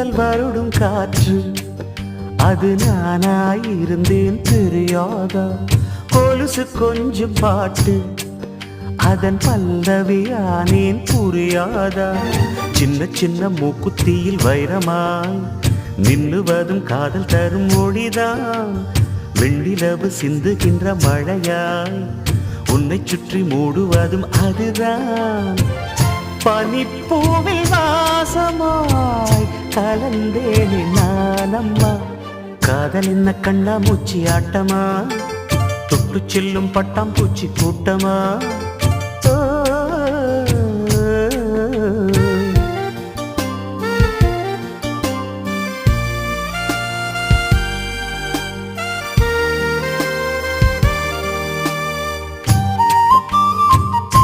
முதல் வருடும் காற்று அது நானாயிருந்தேன் தெரியாதா கொலுசு கொஞ்சம் பாட்டு அதன் பல்லவியானேன் புரியாதா சின்ன சின்ன மூக்குத்தியில் வைரமாய் நின்னுவதும் காதல் தரும் மொழிதான் வெண்ணிலவு சிந்துகின்ற மழையாய் உன்னை சுற்றி மூடுவதும் அதுதான் பனிப்பூவில் வாசமாய் கலந்தேனே நானம்மா காதல் என்ன கண்ணா மூச்சி ஆட்டமா தொட்டு செல்லும் பட்டாம்பூச்சி கூட்டமா